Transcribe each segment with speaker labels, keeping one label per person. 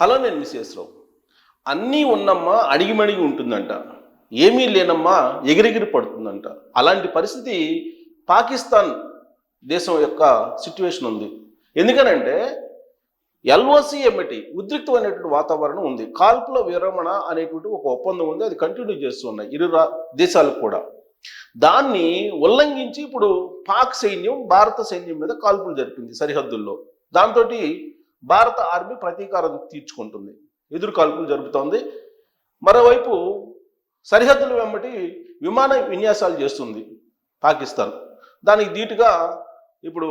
Speaker 1: Hello నేను missus రావు. అన్నీ ఉన్నమ్మా అడిగిమడిగి ఉంటుందంట. ఏమీ లేనమ్మా ఎగిరెగిరి పడుతుందంట. అలాంటి పరిస్థితి పాకిస్తాన్ దేశం యొక్క సిట్యుయేషన్ ఉంది. ఎందుకనంటే ఎల్ఓసి ఎమ్మటి ఉద్రిక్తమైనటువంటి వాతావరణం ఉంది. కాల్పుల విరమణ అనేటువంటి ఒక ఒప్పందం ఉంది. అది కంటిన్యూ చేస్తూ ఉన్నాయి ఇరు దేశాలకు కూడా. దాన్ని ఉల్లంఘించి ఇప్పుడు పాక్ సైన్యం భారత సైన్యం మీద కాల్పులు జరిపింది సరిహద్దుల్లో. దాంతో భారత ఆర్మీ ప్రతీకారం తీర్చుకుంటుంది, ఎదురు కాల్పులు జరుపుతోంది. మరోవైపు సరిహద్దుల వెంబటి విమాన విన్యాసాలు చేస్తుంది పాకిస్తాన్. దానికి ధీటుగా ఇప్పుడు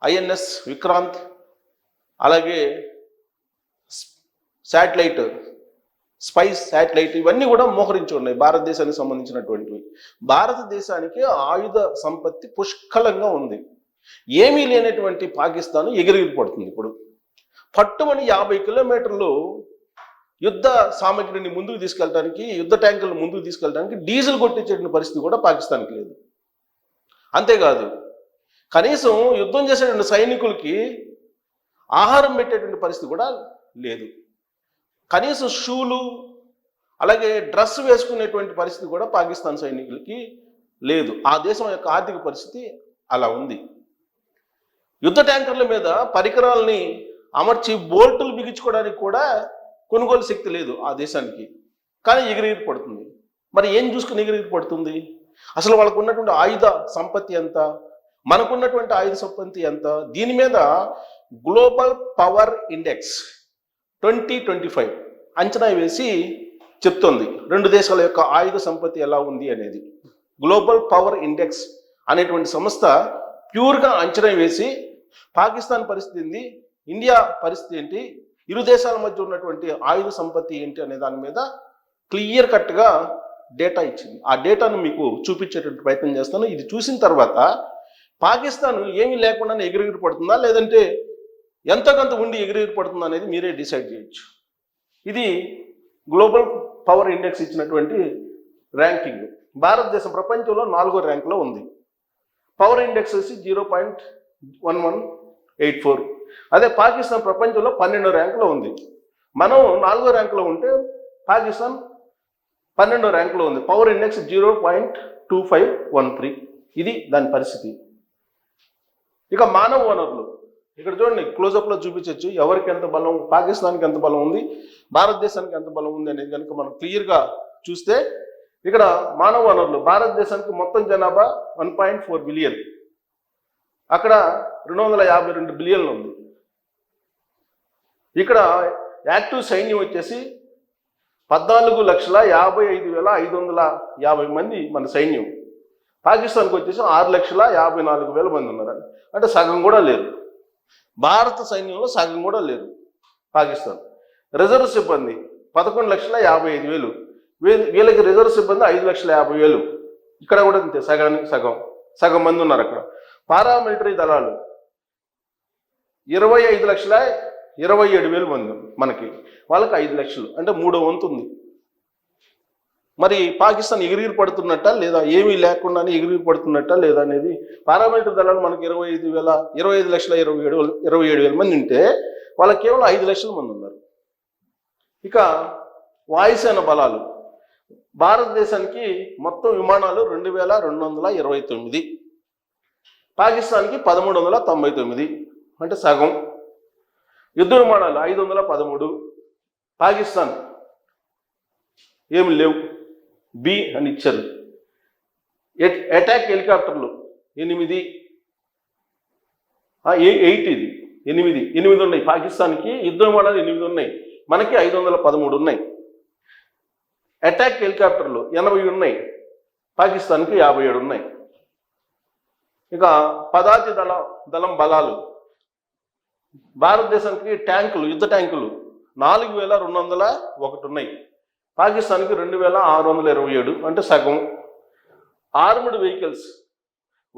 Speaker 1: ఐఎన్ఎస్ విక్రాంత్, అలాగే శాటిలైట్ స్పైస్ శాటిలైట్, ఇవన్నీ కూడా మోహరించి ఉన్నాయి భారతదేశానికి సంబంధించినటువంటివి. భారతదేశానికి ఆయుధ సంపత్తి పుష్కలంగా ఉంది. ఏమీ లేనటువంటి పాకిస్తాన్ ఎగిరెగిరి పడుతుంది. ఇప్పుడు పట్టుమని 50 కిలోమీటర్లు యుద్ధ సామగ్రిని ముందుకు తీసుకెళ్ళడానికి, యుద్ధ ట్యాంకులను ముందుకు తీసుకెళ్ళడానికి డీజిల్ కొట్టించేటువంటి పరిస్థితి కూడా పాకిస్తాన్కి లేదు. అంతేకాదు, కనీసం యుద్ధం చేసేటువంటి సైనికులకి ఆహారం పెట్టేటువంటి పరిస్థితి కూడా లేదు. కనీసం షూలు, అలాగే డ్రెస్ వేసుకునేటువంటి పరిస్థితి కూడా పాకిస్తాన్ సైనికులకి లేదు. ఆ దేశం యొక్క ఆర్థిక పరిస్థితి అలా ఉంది. యుద్ధ ట్యాంకర్ల మీద పరికరాలని అమర్చి బోల్టులు బిగించుకోవడానికి కూడా కొనుగోలు శక్తి లేదు ఆ దేశానికి. కానీ ఎగిరెగిరి పడుతుంది. మరి ఏం చూసుకుని ఎగిరెగిరి పడుతుంది? అసలు వాళ్ళకు ఉన్నటువంటి ఆయుధ సంపత్తి ఎంత, మనకున్నటువంటి ఆయుధ సంపత్తి ఎంత? దీని మీద గ్లోబల్ పవర్ ఇండెక్స్ 2025 అంచనా వేసి చెప్తోంది రెండు దేశాల యొక్క ఆయుధ సంపత్తి ఎలా ఉంది అనేది. గ్లోబల్ పవర్ ఇండెక్స్ అనేటువంటి సంస్థ ప్యూర్గా అంచనా వేసి పాకిస్తాన్ పరిస్థితి ఏంటి, ఇండియా పరిస్థితి ఏంటి, ఇరు దేశాల మధ్య ఉన్నటువంటి ఆయుధ సంపత్తి ఏంటి అనే దాని మీద క్లియర్ కట్గా డేటా ఇచ్చింది. ఆ డేటాను మీకు చూపించేటువంటి ప్రయత్నం చేస్తాను. ఇది చూసిన తర్వాత పాకిస్తాన్ ఏమీ లేకుండానే ఎగిరెగిరి పడుతుందా, లేదంటే ఎంతకంత ఉండి ఎగిరెగిరి పడుతుందా అనేది మీరే డిసైడ్ చేయొచ్చు. ఇది గ్లోబల్ పవర్ ఇండెక్స్ ఇచ్చినటువంటి ర్యాంకింగ్. భారతదేశం ప్రపంచంలో 4వ ర్యాంకులో ఉంది. పవర్ ఇండెక్స్ వచ్చి 0.1184. అదే పాకిస్తాన్ ప్రపంచంలో 12వ ర్యాంకులో ఉంది. మనం 4వ ర్యాంకులో ఉంటే పాకిస్తాన్ 12వ ర్యాంకులో ఉంది. Power index 0.2513. ఇది దాని పరిస్థితి. ఇక మానవ వనరులు ఇక్కడ చూడండి, క్లోజప్లో చూపించవచ్చు ఎవరికి ఎంత బలం, పాకిస్తాన్కి ఎంత బలం ఉంది, భారతదేశానికి ఎంత బలం ఉంది అనేది కనుక మనం క్లియర్గా చూస్తే ఇక్కడ మానవ వనరులు భారతదేశానికి మొత్తం జనాభా 1.4 బిలియన్, అక్కడ 252 బిలియన్లు ఉంది. ఇక్కడ యాక్టివ్ సైన్యం వచ్చేసి 14,55,550 మంది మన సైన్యం. పాకిస్తాన్కి వచ్చేసి 6,54,000 మంది ఉన్నారు. అంటే సగం కూడా లేరు. భారత సైన్యంలో సగం కూడా లేరు పాకిస్తాన్. రిజర్వ్ సిబ్బంది 11,55,000, వీళ్ళకి రిజర్వ్ సిబ్బంది 5,50,000. ఇక్కడ కూడా అంతే, సగం మంది ఉన్నారు అక్కడ. పారామిలిటరీ దళాలు 25,27,000 మంది మనకి, వాళ్ళకి 5 లక్షలు, అంటే 3వ వంతు ఉంది. మరి పాకిస్తాన్ ఎగిరిగిరి పడుతున్నట్ట లేదా, ఏమీ లేకుండానే ఎగిరిగిరి పడుతున్నట్ట లేదా అనేది. పారామిలిటరీ దళాలు మనకి 25,27,000 మంది ఉంటే వాళ్ళకి కేవలం 5 లక్షల మంది ఉన్నారు. ఇక వాయుసేన బలాలు భారతదేశానికి మొత్తం విమానాలు 2,229, పాకిస్తాన్కి 1,399, అంటే సగం. యుద్ధ విమానాలు 513, పాకిస్తాన్ ఏమి లేవు, బి అని ఇచ్చారు. అటాక్ హెలికాప్టర్లు 8, 8 ఉన్నాయి పాకిస్తాన్కి. యుద్ధ విమానాలు 8 ఉన్నాయి, మనకి 513 ఉన్నాయి. అటాక్ హెలికాప్టర్లు 80 ఉన్నాయి, పాకిస్తాన్కి 57 ఉన్నాయి. ఇక పదాతి దళం బలాలు భారతదేశానికి ట్యాంకులు, యుద్ధ ట్యాంకులు 4,201 ఉన్నాయి, పాకిస్తాన్కి 2,627, అంటే సగం. ఆర్మ్డ్ వెహికల్స్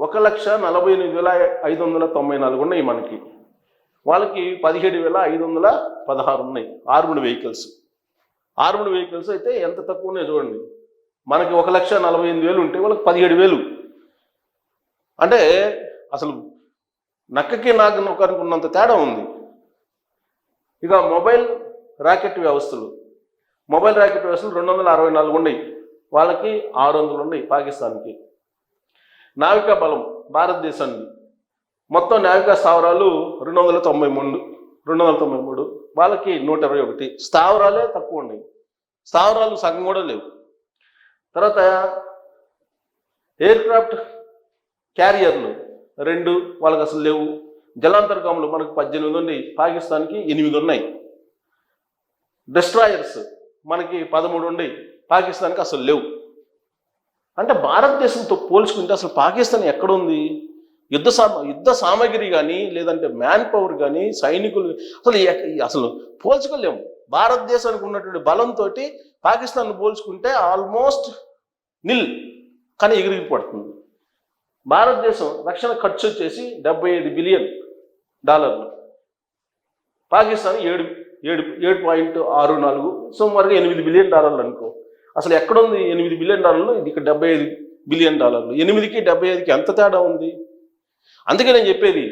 Speaker 1: 1,48,594 ఉన్నాయి మనకి, వాళ్ళకి 17,516 ఉన్నాయి ఆర్మ్డ్ వెహికల్స్. ఆర్మ్డ్ వెహికల్స్ అయితే ఎంత తక్కువనే చూడండి, మనకి 1,48,000 ఉంటే వాళ్ళకి 17,000. అంటే అసలు నక్కకి నాగనొకరికి ఉన్నంత తేడా ఉంది. ఇక మొబైల్ రాకెట్ వ్యవస్థలు 264 ఉన్నాయి, వాళ్ళకి 600 ఉన్నాయి పాకిస్తాన్కి. నావికా బలం భారతదేశానికి మొత్తం నావికా స్థావరాలు 293, వాళ్ళకి 121. స్థావరాలే తక్కువ ఉన్నాయి, స్థావరాలు సగం కూడా లేవు. తర్వాత ఎయిర్ క్రాఫ్ట్ క్యారియర్లు 2, వాళ్ళకి అసలు లేవు. జలాంతర్గాములు మనకు 18 ఉన్నాయి, పాకిస్తాన్కి 8 ఉన్నాయి. డిస్ట్రాయర్స్ మనకి 13 ఉన్నాయి, పాకిస్తాన్కి అసలు లేవు. అంటే భారతదేశంతో పోల్చుకుంటే అసలు పాకిస్తాన్ ఎక్కడుంది? యుద్ధ సామాగ్రి కానీ, లేదంటే మ్యాన్ పవర్ కానీ, సైనికులు అసలు పోల్చుకోలేము. భారతదేశానికి ఉన్నటువంటి బలంతో పాకిస్తాన్ పోల్చుకుంటే ఆల్మోస్ట్ నిల్, కానీ ఎగిరిగి పడుతుంది. భారతదేశం రక్షణ ఖర్చు వచ్చేసి $75 బిలియన్, పాకిస్తాన్ 7.64, సుమారుగా $8 బిలియన్ అనుకో. అసలు ఎక్కడుంది $8 బిలియన్? ఇది ఇక్కడ $75 బిలియన్. 8కి 75కి ఎంత తేడా ఉంది? అందుకే నేను చెప్పేది,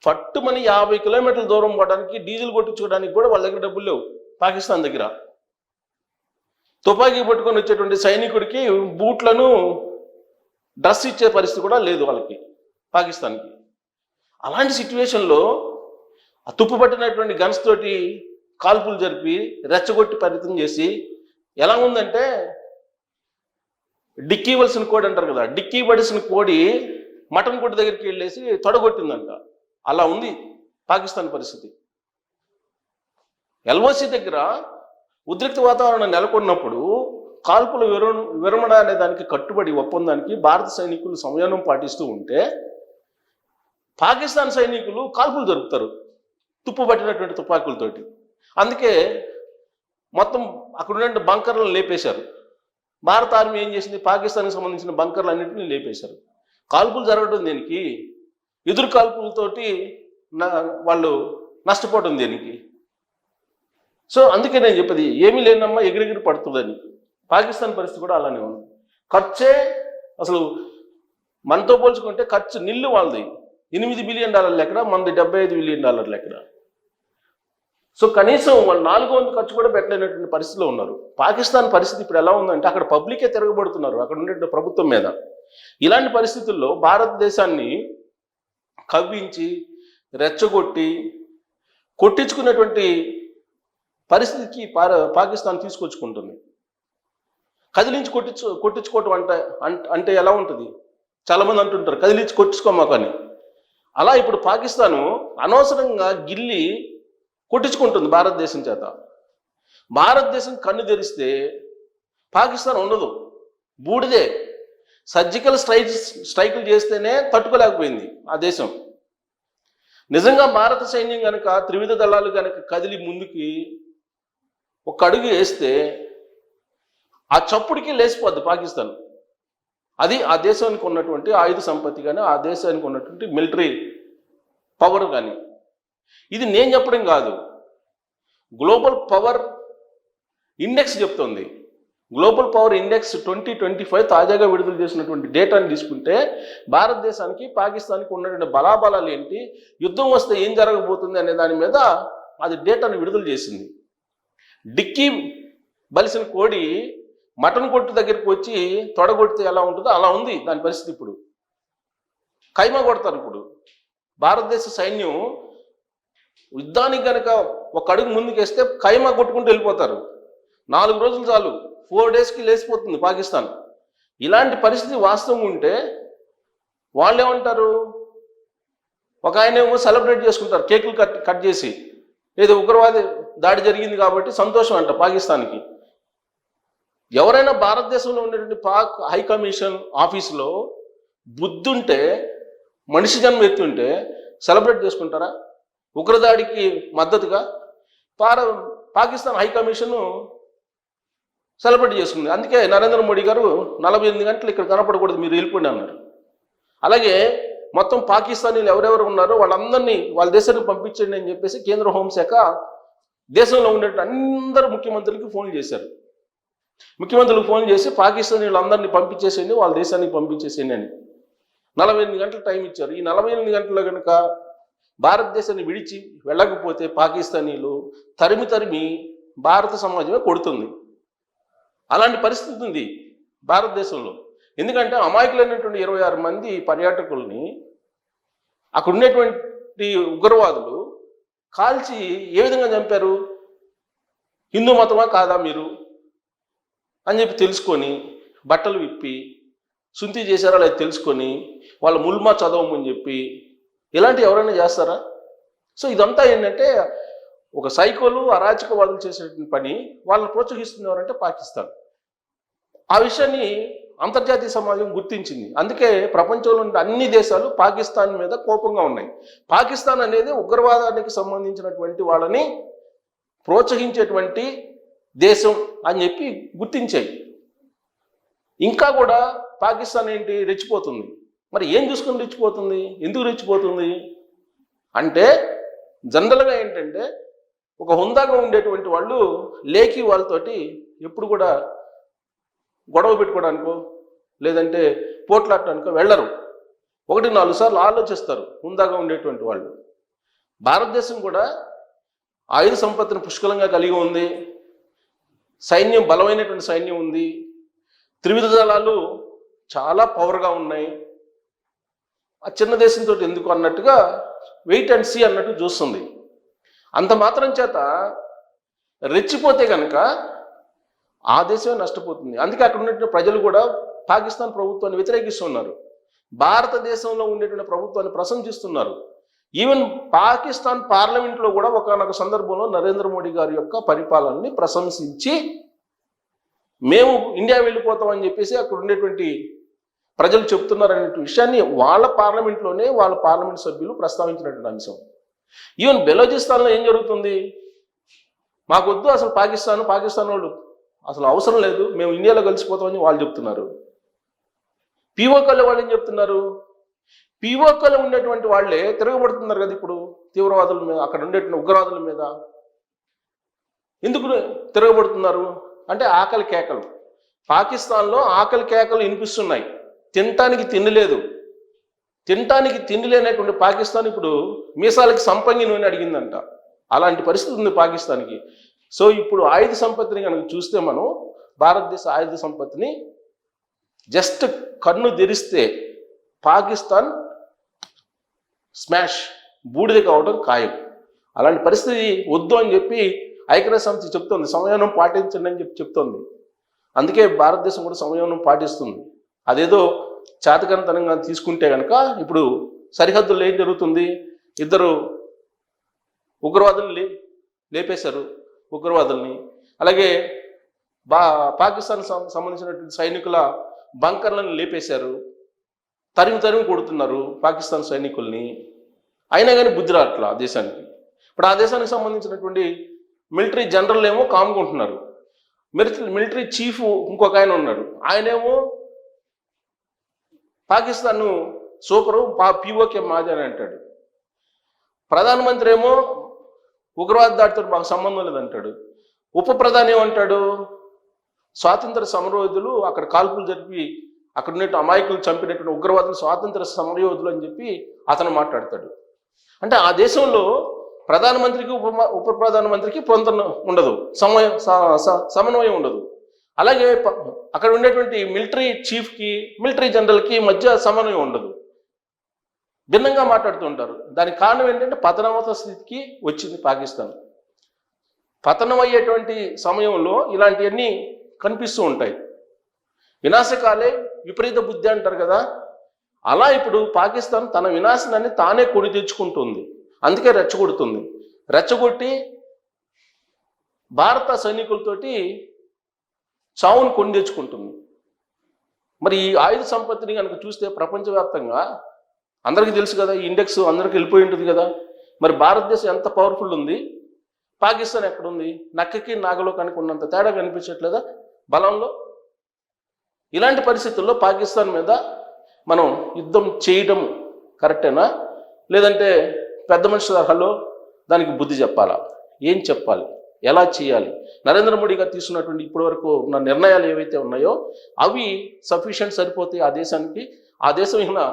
Speaker 1: పట్టుమని 50 కిలోమీటర్ల దూరం పోవడానికి, డీజిల్ కొట్టించుకోవడానికి కూడా వాళ్ళ దగ్గర డబ్బులు లేవు పాకిస్తాన్ దగ్గర. తుపాకీ పట్టుకొని వచ్చేటువంటి సైనికుడికి బూట్లను, డ్రెస్ ఇచ్చే పరిస్థితి కూడా లేదు వాళ్ళకి, పాకిస్తాన్కి. అలాంటి సిచ్యువేషన్లో ఆ తుప్పు పట్టినటువంటి గన్స్ తోటి కాల్పులు జరిపి రెచ్చగొట్టి పరితం చేసి ఎలా ఉందంటే, డిక్కీ వలసిన కోడి అంటారు కదా, డిక్కీ పడిసిన కోడి మటన్ కొట్టు దగ్గరికి వెళ్ళేసి తొడగొట్టిందంట. అలా ఉంది పాకిస్తాన్ పరిస్థితి. ఎల్ఓసి దగ్గర ఉద్రిక్త వాతావరణం నెలకొన్నప్పుడు కాల్పుల విరమణ అనే దానికి కట్టుబడి ఒప్పందానికి భారత సైనికులు సంయమనం పాటిస్తూ ఉంటే, పాకిస్తాన్ సైనికులు కాల్పులు జరుపుతారు తుప్పు పట్టినటువంటి తుపాకులతోటి. అందుకే మొత్తం అక్కడ ఉన్న బంకర్లను లేపేశారు. భారత ఆర్మీ ఏం చేసింది, పాకిస్తాన్కి సంబంధించిన బంకర్లు అన్నింటినీ లేపేశారు. కాల్పులు జరగడం దేనికి? ఎదురు కాల్పులతోటి వాళ్ళు నష్టపోవడం దేనికి? సో అందుకే నేను చెప్పేది, ఏమీ లేనమ్మా ఎగిరెగిరి పడుతుందని. పాకిస్తాన్ పరిస్థితి కూడా అలానే ఉంది. ఖర్చే అసలు మనతో పోల్చుకుంటే ఖర్చు నిల్లు వాళ్ళది $8 బిలియన్ ఎక్కడ, మనది $75 బిలియన్ ఎక్కడ. సో కనీసం వాళ్ళు 400 ఖర్చు కూడా పెట్టలేనటువంటి పరిస్థితిలో ఉన్నారు. పాకిస్తాన్ పరిస్థితి ఇప్పుడు ఎలా ఉందంటే, అక్కడ పబ్లికే తిరగబడుతున్నారు అక్కడ ఉండే ప్రభుత్వం మీద. ఇలాంటి పరిస్థితుల్లో భారతదేశాన్ని కవ్వించి రెచ్చగొట్టి కొట్టించుకున్నటువంటి పరిస్థితికి పాకిస్తాన్ తీసుకొచ్చుకుంటుంది. కదిలించి కొట్టించుకోవటం అంటే ఎలా ఉంటుంది? చాలామంది అంటుంటారు కదిలించి కొట్టించుకోమా కానీ. అలా ఇప్పుడు పాకిస్తాను అనవసరంగా గిల్లి కొట్టించుకుంటుంది భారతదేశం చేత. భారతదేశం కన్ను తెరిస్తే పాకిస్తాన్ ఉండదు, బూడిదే. సర్జికల్ స్ట్రైకులు చేస్తేనే తట్టుకోలేకపోయింది ఆ దేశం. నిజంగా భారత సైన్యం కనుక, త్రివిధ దళాలు కనుక కదిలి ముందుకి ఒక అడుగు వేస్తే ఆ చప్పుడికి లేచిపోద్ది పాకిస్తాన్. అది ఆ దేశానికి ఉన్నటువంటి ఆయుధ సంపత్తి కానీ, ఆ దేశానికి ఉన్నటువంటి మిలిటరీ పవర్ కానీ. ఇది నేను చెప్పడం కాదు, గ్లోబల్ పవర్ ఇండెక్స్ చెప్తుంది. గ్లోబల్ పవర్ ఇండెక్స్ 2025 తాజాగా విడుదల చేసినటువంటి డేటాని తీసుకుంటే, భారతదేశానికి పాకిస్తాన్కి ఉన్నటువంటి బలాబలాలు ఏంటి, యుద్ధం వస్తే ఏం జరగబోతుంది అనే దాని మీద అది డేటాను విడుదల చేసింది. డిక్కీ బలిసిన కోడి మటన్ కొట్టు దగ్గరికి వచ్చి తొడగొడితే ఎలా ఉంటుందో అలా ఉంది దాని పరిస్థితి. ఇప్పుడు ఖైమా కొడతారు. ఇప్పుడు భారతదేశ సైన్యం యుద్ధానికి కనుక ఒక అడుగు ముందుకేస్తే ఖైమా కొట్టుకుంటూ వెళ్ళిపోతారు. 4 రోజులు చాలు, 4 డేస్కి లేచిపోతుంది పాకిస్తాన్. ఇలాంటి పరిస్థితి వాస్తవం ఉంటే వాళ్ళు ఏమంటారు, ఒక ఆయన ఏమో సెలబ్రేట్ చేసుకుంటారు కేకులు కట్ చేసి, ఏదో ఉగ్రవాది దాడి జరిగింది కాబట్టి సంతోషం అంట పాకిస్తాన్కి. ఎవరైనా భారతదేశంలో ఉన్నటువంటి పాక్ హైకమిషన్ ఆఫీసులో బుద్ధుంటే, మనిషి జన్మ ఎత్తుంటే సెలబ్రేట్ చేసుకుంటారా? ఉగ్రదాడికి మద్దతుగా పాకిస్తాన్ హైకమిషన్ సెలబ్రేట్ చేసుకుంది. అందుకే నరేంద్ర మోడీ గారు 48 గంటలు ఇక్కడ కనపడకూడదు, మీరు వెళ్ళిపోండి అన్నారు. అలాగే మొత్తం పాకిస్తానీలు ఎవరెవరు ఉన్నారో వాళ్ళందరినీ వాళ్ళ దేశానికి పంపించండి అని చెప్పేసి కేంద్ర హోంశాఖ దేశంలో ఉండే అందరు ముఖ్యమంత్రులకి ఫోన్ చేశారు. ముఖ్యమంత్రులకు ఫోన్ చేసి పాకిస్తానీలందరినీ పంపించేసేయండి, వాళ్ళ దేశానికి పంపించేసేయండి అని 48 గంటలు టైం ఇచ్చారు. ఈ 48 గంటల్లో కనుక భారతదేశాన్ని విడిచి వెళ్ళకపోతే పాకిస్తానీలు తరిమి తరిమి భారత సమాజమే కొడుతుంది. అలాంటి పరిస్థితి ఉంది భారతదేశంలో. ఎందుకంటే అమాయకులైనటువంటి 26 మంది పర్యాటకుల్ని అక్కడ ఉండేటువంటి ఉగ్రవాదులు కాల్చి ఏ విధంగా చంపారు? హిందూ మతమా కాదా మీరు అని చెప్పి తెలుసుకొని బట్టలు విప్పి శుంఠి చేశారా లేదా తెలుసుకొని వాళ్ళ ముల్మా చదవమని చెప్పి ఇలాంటి ఎవరైనా చేస్తారా? సో ఇదంతా ఏంటంటే ఒక సైకోలు అరాచకవాదులు చేసేటువంటి పని. వాళ్ళని ప్రోత్సహిస్తున్నవారంటే పాకిస్తాన్. ఆ విషయాన్ని అంతర్జాతీయ సమాజం గుర్తించింది. అందుకే ప్రపంచంలో ఉన్న అన్ని దేశాలు పాకిస్తాన్ మీద కోపంగా ఉన్నాయి. పాకిస్తాన్ అనేది ఉగ్రవాదానికి సంబంధించినటువంటి వాళ్ళని ప్రోత్సహించేటువంటి దేశం అని చెప్పి గుర్తించాయి. ఇంకా కూడా పాకిస్తాన్ ఏంటి రెచ్చిపోతుంది. మరి ఏం చూసుకొని రెచ్చిపోతుంది? ఎందుకు రెచ్చిపోతుంది అంటే జనరల్గా ఏంటంటే ఒక హుందాగా ఉండేటువంటి వాళ్ళు లేఖి వాళ్ళతోటి ఎప్పుడు కూడా గొడవ పెట్టుకోవడానికో లేదంటే పోట్లాడటానికో వెళ్ళరు. 1-4 సార్లు ఆలోచిస్తారు హుందాగా ఉండేటువంటి వాళ్ళు. భారతదేశం కూడా ఆయుధ సంపత్తిని పుష్కలంగా కలిగి ఉంది. సైన్యం బలమైనటువంటి సైన్యం ఉంది. త్రివిధ దళాలు చాలా పవర్గా ఉన్నాయి. ఆ చిన్న దేశంతో ఎందుకు అన్నట్టుగా వెయిట్ అండ్ సీ అన్నట్టు చూస్తుంది. అంత మాత్రం చేత రెచ్చిపోతే కనుక ఆ దేశమే నష్టపోతుంది. అందుకే అక్కడ ఉన్నటువంటి ప్రజలు కూడా పాకిస్తాన్ ప్రభుత్వాన్ని వ్యతిరేకిస్తున్నారు. భారతదేశంలో ఉండేటువంటి ప్రభుత్వాన్ని ప్రశంసిస్తున్నారు. ఈవెన్ పాకిస్తాన్ పార్లమెంట్లో కూడా ఒకనొక సందర్భంలో నరేంద్ర మోడీ గారి యొక్క పరిపాలనని ప్రశంసించి మేము ఇండియా వెళ్ళిపోతామని చెప్పేసి అక్కడ ఉండేటువంటి ప్రజలు చెప్తున్నారనే విషయాన్ని వాళ్ళ పార్లమెంట్లోనే వాళ్ళ పార్లమెంట్ సభ్యులు ప్రస్తావించినటువంటి అంశం. ఈవెన్ బెలోచిస్తాన్లో ఏం జరుగుతుంది? మాకొద్దు అసలు పాకిస్తాన్ వాళ్ళు అసలు అవసరం లేదు, మేము ఇండియాలో కలిసిపోతామని వాళ్ళు చెప్తున్నారు. పీఓకేలో వాళ్ళు ఏం చెప్తున్నారు? పీఓకేలో ఉండేటువంటి వాళ్ళే తిరగబడుతున్నారు కదా ఇప్పుడు తీవ్రవాదుల మీద, అక్కడ ఉండేటువంటి ఉగ్రవాదుల మీద. ఎందుకు తిరగబడుతున్నారు అంటే ఆకలి కేకలు. పాకిస్తాన్లో ఆకలి కేకలు వినిపిస్తున్నాయి. తినటానికి తిండి లేదు. తినటానికి తిండి లేనటువంటి పాకిస్తాన్ ఇప్పుడు మీసాలకి సంపంగి నూనె అడిగిందంట. అలాంటి పరిస్థితి ఉంది పాకిస్తాన్కి. సో ఇప్పుడు ఆయుధ సంపత్తిని కనుక చూస్తే మనం భారతదేశ ఆయుధ సంపత్తిని జస్ట్ కన్ను తెరిస్తే పాకిస్తాన్ స్మాష్ బూడిద కావడం ఖాయం. అలాంటి పరిస్థితి వద్దు అని చెప్పి ఐక్యరాజ్య సమితి చెప్తోంది. సంయమనం పాటించండి అని చెప్పి చెప్తోంది. అందుకే భారతదేశం కూడా సంయమనం పాటిస్తుంది. అదేదో చాతకనతనంగా తీసుకుంటే కనుక ఇప్పుడు సరిహద్దుల్లో ఏం జరుగుతుంది? 2 ఉగ్రవాదుల్ని లేపేశారు ఉగ్రవాదుల్ని. అలాగే పాకిస్తాన్ సంబంధించినటువంటి సైనికుల బంకర్లను లేపేశారు. తరిమి కొడుతున్నారు పాకిస్తాన్ సైనికుల్ని. అయినా కానీ బుద్ధి రావట్లా ఆ దేశానికి. ఇప్పుడు ఆ దేశానికి సంబంధించినటువంటి మిలిటరీ జనరల్ ఏమో కామ్కుంటున్నారు. మిలిటరీ చీఫ్ ఇంకొక ఆయన ఉన్నాడు. ఆయనేమో పాకిస్తాన్ సూపరు పీఓకే మాది అని అంటాడు. ప్రధానమంత్రి ఏమో ఉగ్రవాద దాడితో మాకు సంబంధం లేదంటాడు. ఉప ప్రధాని ఏమంటాడు? స్వాతంత్ర సమరయోధులు అక్కడ కాల్పులు జరిపి అక్కడ ఉన్నట్టు అమాయకులు చంపినటువంటి ఉగ్రవాదులు స్వాతంత్ర సమరయోధులు అని చెప్పి అతను మాట్లాడతాడు. అంటే ఆ దేశంలో ప్రధానమంత్రికి ఉప ప్రధానమంత్రికి పొంతన ఉండదు, సమన్వయం ఉండదు. అలాగే అక్కడ ఉండేటువంటి మిలిటరీ చీఫ్కి మిలిటరీ జనరల్కి మధ్య సమన్వయం ఉండదు. భిన్నంగా మాట్లాడుతూ ఉంటారు. దానికి కారణం ఏంటంటే పతనావత స్థితికి వచ్చింది పాకిస్తాన్. పతనం అయ్యేటువంటి సమయంలో ఇలాంటివన్నీ కనిపిస్తూ ఉంటాయి. వినాశకాలే విపరీత బుద్ధి అంటారు కదా, అలా ఇప్పుడు పాకిస్తాన్ తన వినాశనాన్ని తానే కొని తెచ్చుకుంటుంది. అందుకే రెచ్చగొడుతుంది. రెచ్చగొట్టి భారత సైనికులతోటి చావును కొని తెచ్చుకుంటుంది. మరి ఈ ఆయుధ సంపత్తిని కనుక చూస్తే ప్రపంచవ్యాప్తంగా అందరికీ తెలుసు కదా, ఈ ఇండెక్స్ అందరికీ వెళ్ళిపోయి ఉంటుంది కదా. మరి భారతదేశం ఎంత పవర్ఫుల్ ఉంది, పాకిస్తాన్ ఎక్కడుంది? నక్కకి నాగలో కనుక ఉన్నంత తేడా కనిపించట్లేదా బలంలో? ఇలాంటి పరిస్థితుల్లో పాకిస్తాన్ మీద మనం యుద్ధం చేయడం కరెక్టేనా? లేదంటే పెద్ద మనిషి తరహాలో దానికి బుద్ధి చెప్పాలా? ఏం చెప్పాలి? ఎలా చేయాలి? నరేంద్ర మోడీ గారు తీసుకున్నటువంటి ఇప్పటివరకు ఉన్న నిర్ణయాలు ఏవైతే ఉన్నాయో అవి సఫిషియెంట్ సరిపోతాయి ఆ దేశానికి. ఆ దేశం ఇక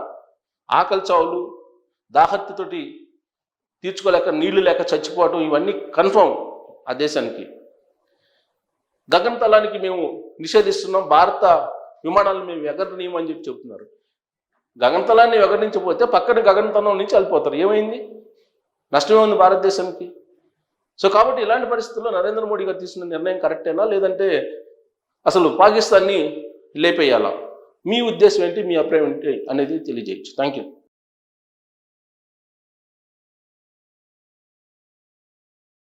Speaker 1: ఆకలి చావులు దాహత్యతోటి తీర్చుకోలేక నీళ్లు లేక చచ్చిపోవటం ఇవన్నీ కన్ఫర్మ్ ఆ దేశానికి. గగనతలానికి మేము నిషేధిస్తున్నాం, భారత విమానాలు మేము ఎగరనీయమని చెప్పి చెబుతున్నారు. గగనతలాన్ని ఎగరించకపోతే పక్కన గగనతలం నుంచి వెళ్ళిపోతారు. ఏమైంది? నష్టమే ఉంది భారతదేశానికి. సో కాబట్టి ఇలాంటి పరిస్థితుల్లో నరేంద్ర మోడీ గారు తీసుకున్న నిర్ణయం కరెక్టేనా, లేదంటే అసలు పాకిస్తాన్ని లేపేయాలా? మీ ఉద్దేశం ఏంటి, మీ అభిప్రాయం ఏంటి అనేది తెలియజేయచ్చు. Thank you.